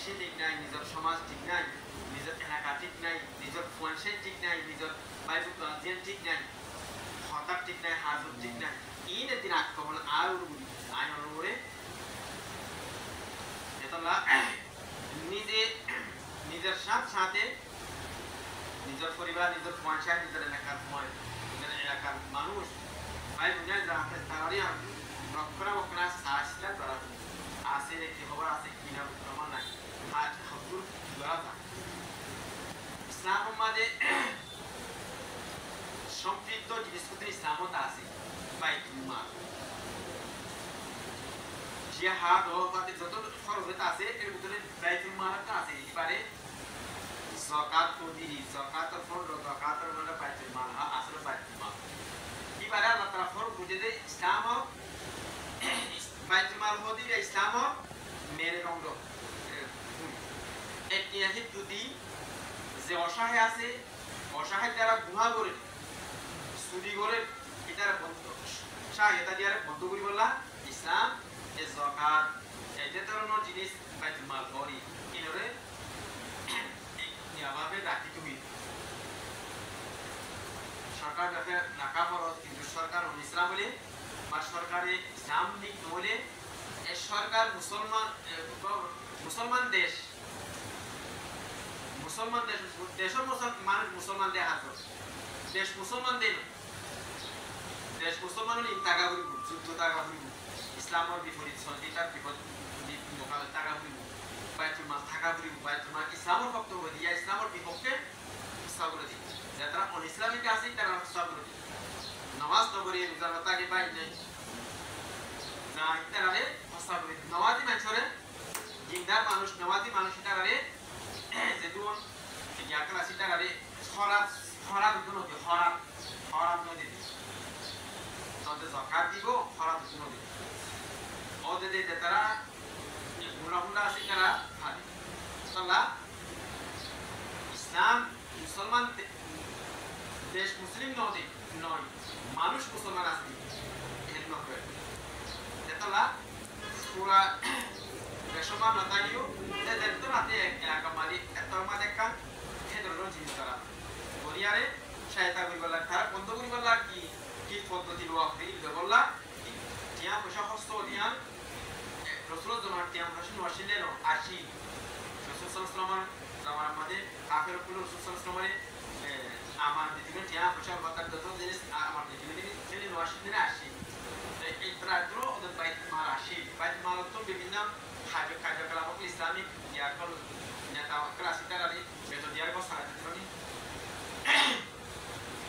দেশে ঠিক নাই, নিজের সমাজ ঠিক নাই, নিজের এলাকা ঠিক নাই, নিজের ফুয়ানসে ঠিক নাই, নিজের বাইবুল গার্জিয়ান ঠিক নাই, হঠাৎ ঠিক নাই, হাজত ঠিক নাই, ইন দিন আক্রমণ আর আইন অনুরে এতলা নিজে নিজের সাথে নিজের পরিবার, নিজের ফুয়ানসা, নিজের এলাকার নিজের এলাকার মানুষ ভাই বুঝায় যাতে তারারই রক্ষণা বক্ষণা সাহসিতা করা আছে কি খবর আছে কিনা প্রমাণ নাই আজ হকুর ধরা যায় ইসলাম মাঝে সম্পৃক্ত জিনিসপত্র ইসলামত আছে বাইতুল মাল জিহাদ ও ফাতে যত ফরজত আছে এর ভিতরে বাইতুল মালটা আছে এবারে যাকাত কদিরি যাকাতের ফরজ যাকাতের মানে বাইতুল মাল আসলে বাইতুল মাল এবারে আল্লাহ তাআলা ফরজ বুঝে দেয় ইসলাম বাইতুল মাল হদিবে ইসলাম মেরে রঙ্গ একটি যদি যে অসহায় আছে অসহায় তারা গুনাহ করে চুরি করে এটার বন্ধ সহায়তা দিয়ে বন্ধ করি বললা ইসলাম এ যাকাত এই যে ধরনের জিনিস বাইতুল মাল করি কিনরে নিয়মভাবে রাখিতে হইবে সরকার যাতে রাখা ফরজ কিন্তু সরকার ইসলাম বলে বা সরকারে ইসলামিক নহলে এ সরকার মুসলমান দেশ দেশের মানুষ মুসলমান দেয় হাত দেশ মুসলমান দেশ মুসলমান হলে টাকা করিব যুদ্ধ টাকা করিব ইসলামের বিপরীত সন্ধিটার বিপদ মোকাবেলা টাকা করিব বাইতুল মাল থাকা করিব বাইতুল মাল ইসলামের বক্তব্য দিয়া ইসলামের বিপক্ষে উৎসাহ করে দিই যারা অন ইসলামিক আছে তারা উৎসাহ করে দিই নামাজ নগরী রোজা তাকে পাই নাই না ইতারে উৎসাহ করে দিই নমাজি মানুষরে জিন্দার মানুষ নমাজি মানুষ ইতারে যেদুন ইয়াকরা সিতারে খরাব নদী খরাব নদী তবে যাকাত দিব খরাব নদী ওদের যে তারা গুণাগুণা আছে তারা খাবে তাহলে ইসলাম মুসলমান দেশ মুসলিম নদী নয় মানুষ মুসলমান আছে এরকম করে তাহলে পুরা বেসমান নতাগিও এদের তো রাতে এলাকা মালিক এত মাঝে কান এ ধরনের জিনিস তারা বলিয়ারে সহায়তা করিবার তারা বন্ধ করিবার কি কি পদ্ধতি লোয়া বললা টিয়া পয়সা হস্ত টিয়া রসুলের জন্য টিয়া পয়সা নশিলেন আশি রসুল সাল্লাল্লাহু আলাইহি আমাদের কাফের কুল রসুল সাল্লাল্লাহু আলাইহি আমার দিদিকে টিয়া পয়সা বাতার যত জিনিস আমার দিদিকে ছেলে নশিলেন আশি এই প্রায়গুলো ওদের বাইতুল মাল আশি বাইতুল মাল তো বিভিন্ন কার্যকলাপ ইসলামিক ইয়াকল নেতা ক্লাস ইত্যাদি বেতন দিয়ার কথা সাহায্য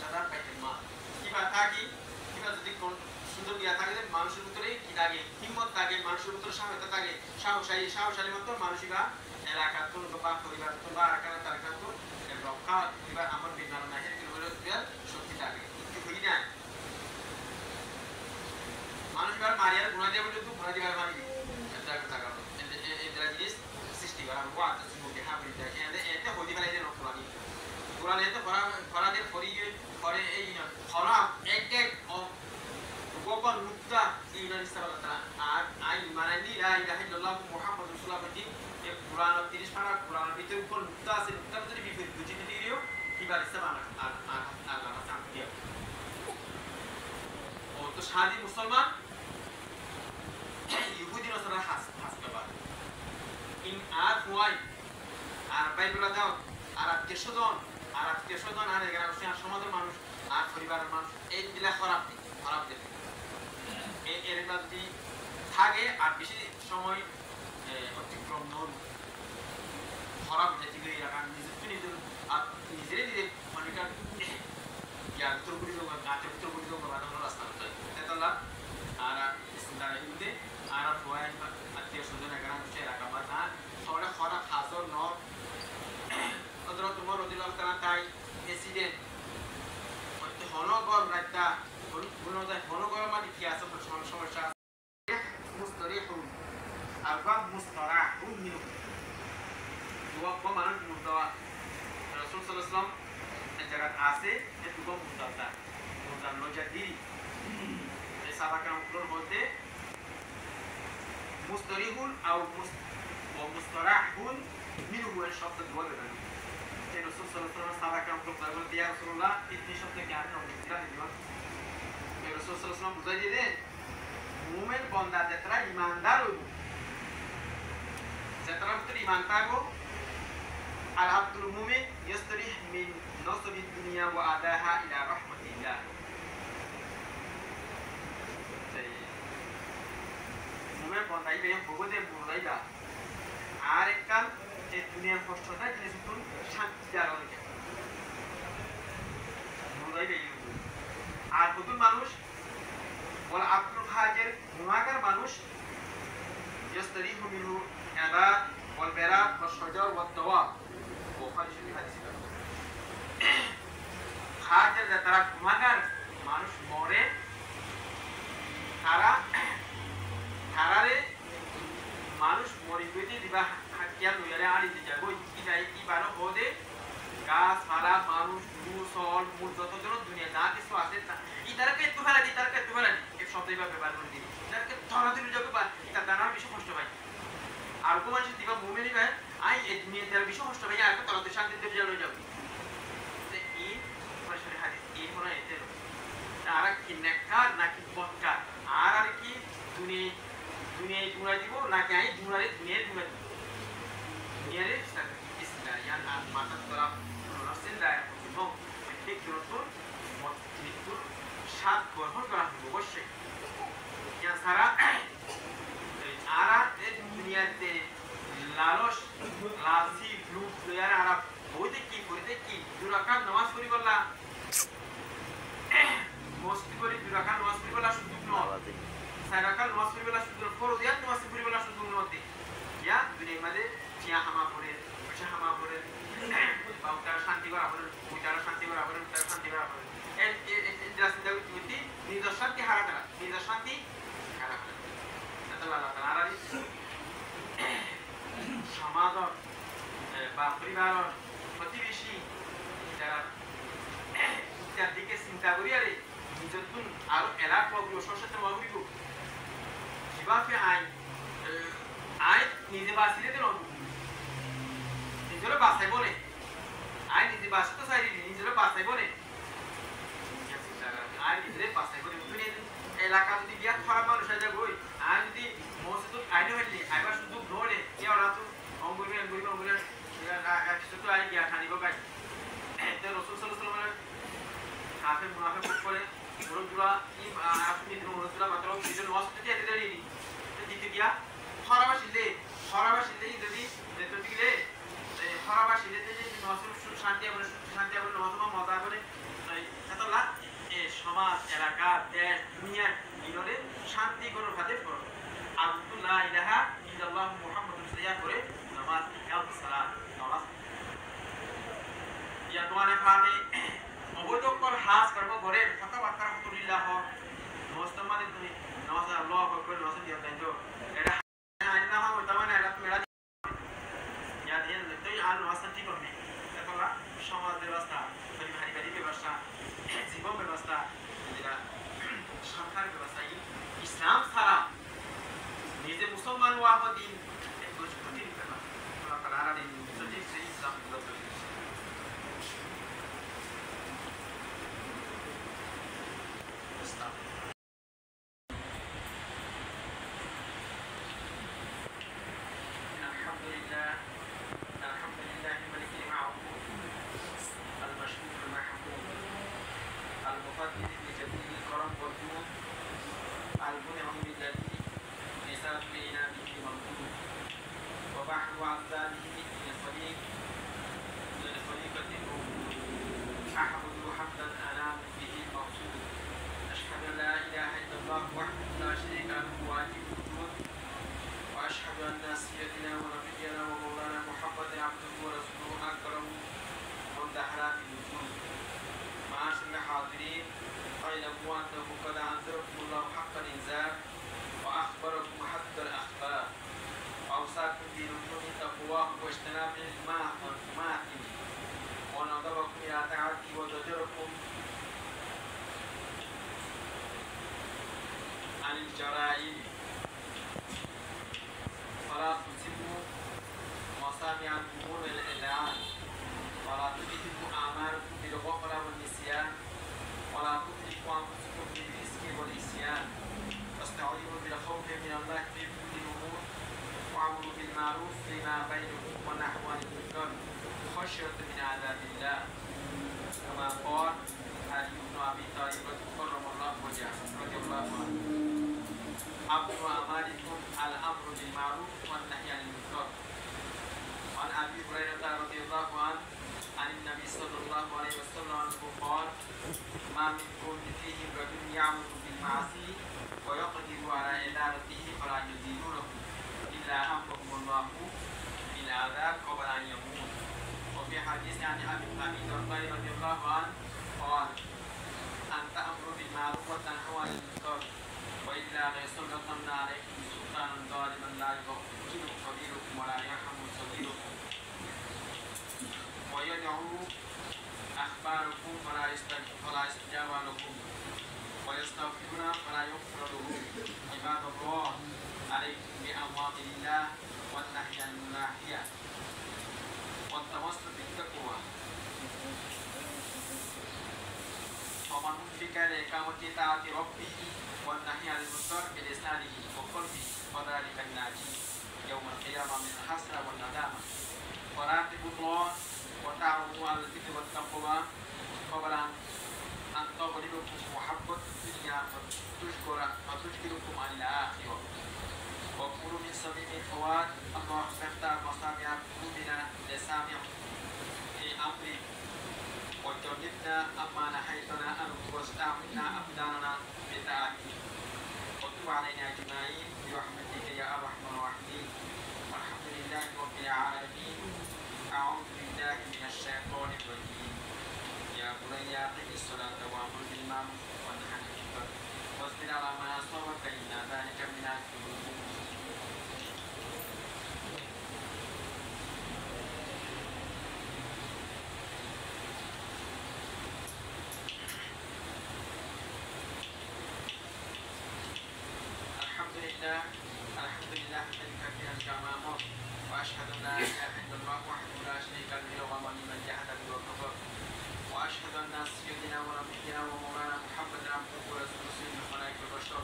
দাদা বাইতুল মাল কিবা থাকি কিবা যদি কোন সুন্দর ইয়া থাকে মানুষের ভিতরে কি থাকে হিম্মত থাকে মানুষের ভিতরে সাহসতা থাকে সাহসালী মতো মানুষিবা এলাকা তো বা পরিবার তো বা আকার তারকা তো রক্ষা পরিবার আমার বিধান না হের কিলোমিটার শক্তি থাকে কি হই না মানুষবার মারিয়ার গুণা দিয়ে বলে তো গুণা দিবার মারি জায়গা থাকা এদের জিনিস সৃষ্টি করা ওয়া তো সুবকে হাবি দেখে এতে হইতে পারে যে রক্ষানি কোরআন এতে ফরাদের ফরিয়ে করে এই না ফরা এক গোপন মুক্তা ইমান ইসলাম তাআলা আর আই মানানি লা ইলাহা ইল্লাল্লাহ মুহাম্মাদুর রাসূলুল্লাহ বলি এই কোরআন 30 পারা কোরআন ভিতরে উপর মুক্তা আছে মুক্তার যদি বিপরীত বুঝি দিও কিবার ইসলাম আর আল্লাহ শান্তি দিয়া ও তো শাদি মুসলমান ইহুদি নসরা হাসতে পারে ইন আর ওয়াই আর বাইবেল দাও আর আত্মীয়স্বজন আর এখানে সমাজের মানুষ আর পরিবারের মানুষ এই দিলা খারাপ দেখে এর যদি থাকে আর বেশি সময় অতিক্রম নন খারাপ যেতে গিয়ে রাখা নিজের আর নিজে অনেকটা ইয়ার উত্তর করি দেবো গাছের উত্তর করি দেবো বাঁধানো রাস্তা তেতলা আর তারা হিন্দে আর ফোয়াই আত্মীয় স্বজন এখানে বসে রাখা বা তা সবাই খারাপ হাজর নর ওদের তোমার অধিকার তারা তাই প্রেসিডেন্ট হনগর রাজ্যা হনগর মানে কি আছে সমস্যা মুস্তরিহুন আলবা মুস্তরাহুন মিনু দুয়া মানুষ মুস্তাওয়া রাসূল সাল্লাল্লাহু আলাইহি ওয়াসাল্লাম এই জায়গা আছে যে দুটো মুস্তাওয়া মুস্তাওয়া লজাদি এই সাবাকার উপর বলতে মুস্তরিহুন আও মুস্তারাহুন মিনহু এর শব্দ বলবেন এই রাসূল সাল্লাল্লাহু আলাইহি ওয়াসাল্লাম সাহাবাকে বললেন ইয়া রাসূলুল্লাহ এই শব্দ কি আপনি অভিজ্ঞতা দিবেন এই রাসূল সাল্লাল্লাহু আলাইহি ওয়াসাল্লাম বুঝাই দিলেন মুমিন বান্দা যারা ঈমানদার হইব যারা ভিতরে ঈমান থাকবো আল আব্দুল মুমিন ইস্তারিহ মিন নসবি দুনিয়া ওয়া আদাহা ইলা রাহমাতিল্লাহ মুমিন বান্দা ইবে ভগতে বুঝাইলা আর একটা যে দুনিয়ার কষ্টটা জিনিস তুন শান্তি দেওয়া লাগে বুঝাইবে আর নতুন মানুষ বলে আব্দুল খাজের গুণাগার মানুষ يستريح منه النبات والبراد والشجر والدواب বুখারী শরীফ হাদিস খাজের যারা গুণাগার মানুষ মরে তারারে মানুষ মরি গইতে দিবা হাকিয়া লইয়ারে আড়ি দি যাবো কি বারো হদে গাছপালা মানুষ মুসল মূল যত জন দুনিয়া যা কিছু আছে ইতারকে একটু ফেলা দি তারকে একটু ফেলা দি এক শব্দই বা ব্যবহার করে দিই ইতারকে ধরা দিলে যাবে বা ইতার দানার বেশি কষ্ট পাই আর কোন মানুষ দিবা মুমিনি ভাই আই এই দুনিয়া তার বেশি কষ্ট পাই আর তলাতে শান্তি দিয়ে যাবে যাবে যে এই পরিসরে হাদিস এই কোন এতে আর কি নেককার নাকি বক্কার আর কি দুনিয়ায় জুড়া দিব নাকি আই জুড়ারে দুনিয়ার জুড়া দিব দুনিয়ারে ইসলাম আর মাথা তোরা নসেন দায় এবং ঠিক নতুন মৃত্যুর স্বাদ গ্রহণ করা হবে অবশ্যই সারা আরা দুনিয়াতে লালস লালসি লুট লয়ার আরা বইতে কি দুরাকার নামাজ পড়ি বললা মস্তি করে দুরাকার নামাজ পড়ি বললা সুযোগ নয় সারাকাল নামাজ পড়ি বললা সুযোগ ফরজিয়াত নামাজ পড়ি বললা সুযোগ নয় ইয়া দুনিয়ার মধ্যে চিয়া হামা পড়ে বসে হামা পড়ে বাউটার শান্তি করা পড়ে উইটার শান্তি করা পড়ে উইটার শান্তি করা পড়ে এই জাস্ট দাও তুমি নিজের শান্তি হারা করা নিজের শান্তি হারা করা আল্লাহ তাআলা সমাজ বা পরিবার প্রতিবেশী যারা তার দিকে চিন্তা করি আরে নিজের আরো এলাক অগ্রসর সাথে মগরিব জীবাকে আইন নিজে বাঁচিলে তো নিজেরও বাঁচাই বলে আইন নিজে বাঁচতে চাই নিজেরও বাঁচাই বলে আইন নিজের বাঁচাই বলে এলাকা যদি বিয়ার খারাপ মানুষ আছে বই আর যদি মসজিদ আইনে হইলে আইবার সুযোগ ধরে কে ওরা তো অঙ্গুরি কিছু তো আই গিয়া খানিব গাই রসুল সাল্লাল্লাহু আলাইহি কাফের মুনাফিক বুক করে মুরুদুরা ই আপনি মুরুদুরা মাত্র দুজন মসজিদে দিয়ে দেরি দিতে গিয়া খরাবাসিলে যদি যেতে দিলে খরাবাসিলে যে মসজিদ শান্তি হবে নজমা মজা করে এতলা সমাজ এলাকা দেশ দুনিয়ার ইনরে শান্তি কোনো খাতে পড়ো আব্দুল্লাহ ইলাহা ইল্লাল্লাহ মুহাম্মাদুর রাসূলুল্লাহ করে নামাজ ইকাম সালাত নামাজ ইয়া তোমারে ফানে অবৈধকর হাজ করব করে কথাবার্তা আলহামদুলিল্লাহ মুসলমানের তুমি নামাজ আল্লাহু আকবার নামাজ দিয়া দেন তো এটা আইনা হয় তামানে এটা মেলা ইয়া দেন তুই আর নামাজ ঠিক করবে তাহলে সমাজ ব্যবস্থা পারিবারিক ব্যবস্থা জীবন ব্যবস্থা যেটা সরকার ব্যবস্থা ইসলাম ছাড়া নিজে মুসলমান হওয়া দিন একটু কঠিন ব্যাপার আল্লাহ তাআলা এই সঠিক সেই ইসলাম বিরত بالمعروف فيما بينكم ونحو عن المنكر خشية من عذاب الله كما قال علي بن أبي طالب كرم الله وجهه رضي الله عنه أمر أعمالكم الأمر بالمعروف والنهي عن المنكر. عن أبي هريرة رضي الله عنه عن النبي صلى الله عليه وسلم أنه قال ما منكم فيه رجل يعمل بالمعصية ويقدر على إدارته فلا يزيدونه إلا أمرهم الله بالعذاب قبل أن يموت. وفي حديث عن أبي الدرداء رضي الله عنه قال أن تأمروا بالمعروف وتنهوا عن المنكر وإلا ليسلطن عليكم سلطانا ظالما لا يمكن كبيركم ولا يرحم صغيركم ويدعو أخباركم فلا يستجاب لكم ويستغفرون فلا يغفر لهم. عباد الله عليكم بأوامر الله والنهي عن المناهية والتمسك بالتقوى. ومن وفق لإقامة طاعة ربه والنهي عن المنكر بلسانه وقلبه وذلك الناجي يوم القيامة من الحسرة والندامة. وراقبوا الله وتعاونوا على البر والتقوى قبل أن تغلبكم محبة الدنيا وتشغلكم عن الآخرة. وقولوا من صميم الفؤاد اللهم افتح مصامع قلوبنا لسامع في أمرك وجنبنا أما نهيتنا عنه واستعملنا أبداننا بطاعتك وتب علينا أجمعين برحمتك يا أرحم الراحمين. والحمد لله رب العالمين. أعوذ بالله من الشيطان الرجيم. يا بني أقم الصلاة وأمر بالمعروف وانهى عن المنكر واصبر على ما أصابك إن ذلك من عزم الأمور. الحمد لله كثيرا كما أمر وأشهد أن لا إله إلا الله وحده لا شريك له ومن من جحد به وكفر وأشهد أن سيدنا ونبينا ومولانا محمدا عبده ورسوله سيد الخلائق البشر.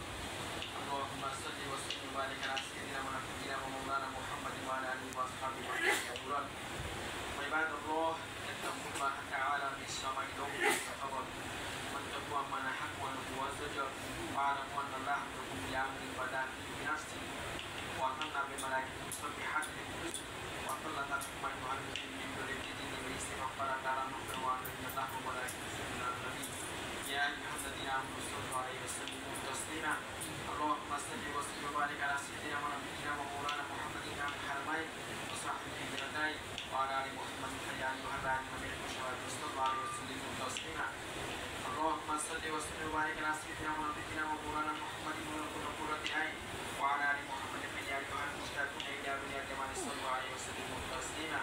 اللهم صل وسلم وبارك على سيدنا ونبينا ومولانا محمد وعلى آله وأصحابه وسلم. وعباد الله اتقوا الله تعالى بالسماء دوم الخبر واتقوا ما نهاكم عنه والزجر واعلموا أن الله يقوم بأمر البدن بنفسه وأن بملائكته مسبحات بالقدس وكل ذلك من يعلم من دون الجن ويسمع فلا تعلم نفسا وأن الله وملائكته يصلون على النبي يا أيها الذين آمنوا صلوا عليه وسلموا تسليما. اللهم صل وسلم وبارك على سيدنا ونبينا ومولانا محمد بن الحرمين وصحبه الجلدين وعلى آل محمد يا أيها الذين آمنوا صلوا عليه وسلموا تسليما. اللهم صل وسلم وبارك على سيدنا ونبينا ومولانا محمد بن قرة عين وعلى آل محمد يا أيها المشتاقون إلى أولياء جمال صلوا عليه وسلموا تسليما.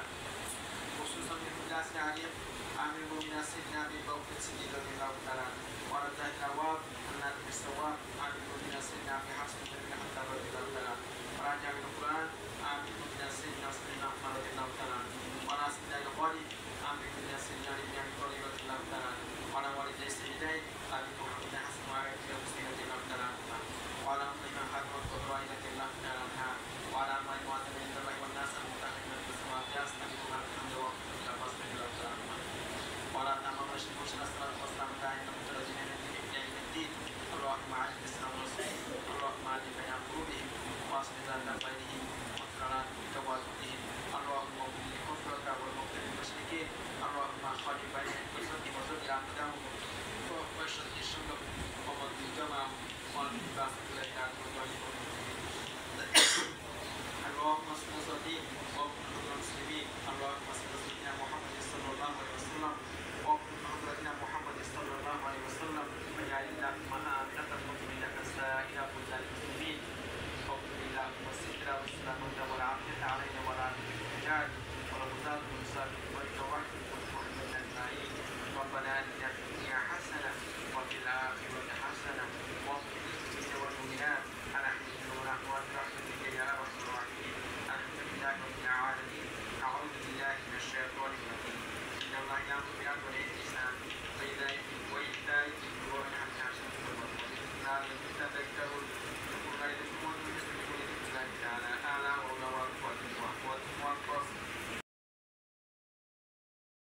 خصوصا في الناس عليهم عامل من سيدنا أبي بكر الصديق رضي الله تعالى وعلى ذلك الأواب أن السواب عامل من سيدنا أبي حفص بن حتى رضي الله تعالى وراجع من القرآن عامل من سيدنا سليمان رضي الله تعالى وعلى سيدنا الغالي عامل من سيدنا ابن أبي طالب رضي الله تعالى وعلى والدي السيدين أبي محمد حسن وعلى أبي رضي الله تعالى وعلى أمة خاتم القدوة رضي الله تعالى عنها وعلى أمة المعتمد عند الله والناس المتحدين في السماوات يستمعون الحمد لله رضي الله تعالى عنها وعلى تمام الشمس والصلاة والسلام دائما مترجمين من يوم الدين. اللهم أعز الإسلام والمسلمين اللهم أعز بين قلوبهم واصلح ذات بينهم واغفر لنا بتوازنهم. اللهم اغفر لكفرك والمغفر للمشركين. اللهم خالف بينهم بصدق وزد أقدامهم واشد شملهم ومن جمعهم ومن باسط الأيدي والظالمين. اللهم صل وسلم وبارك على المسلمين. اللهم صل وسلم على محمد صلى الله عليه وسلم وقل حضرتنا محمد صلى الله عليه وسلم وجعل اللهم آمنة مطمئنة سائر بلدان المسلمين وقل اللهم الستر والسلامة والعافية علينا وعلى الرجال والغزاة والمساكين والجواحد والمحمد أجمعين. ربنا آتنا في الدنيا حسنة وفي الآخرة حسنة وقنا المؤمنين والمؤمنات أنحمدنا برحمتك يا أرحم الراحمين. الحمد لله رب العالمين. أعوذ بالله من الشيطان الرجيم. إن الله يأمر بالعدل والإحسان وإيتاء ذي القربى وينهى عن الفحشاء والمنكر والبغي. لعلكم تذكرون.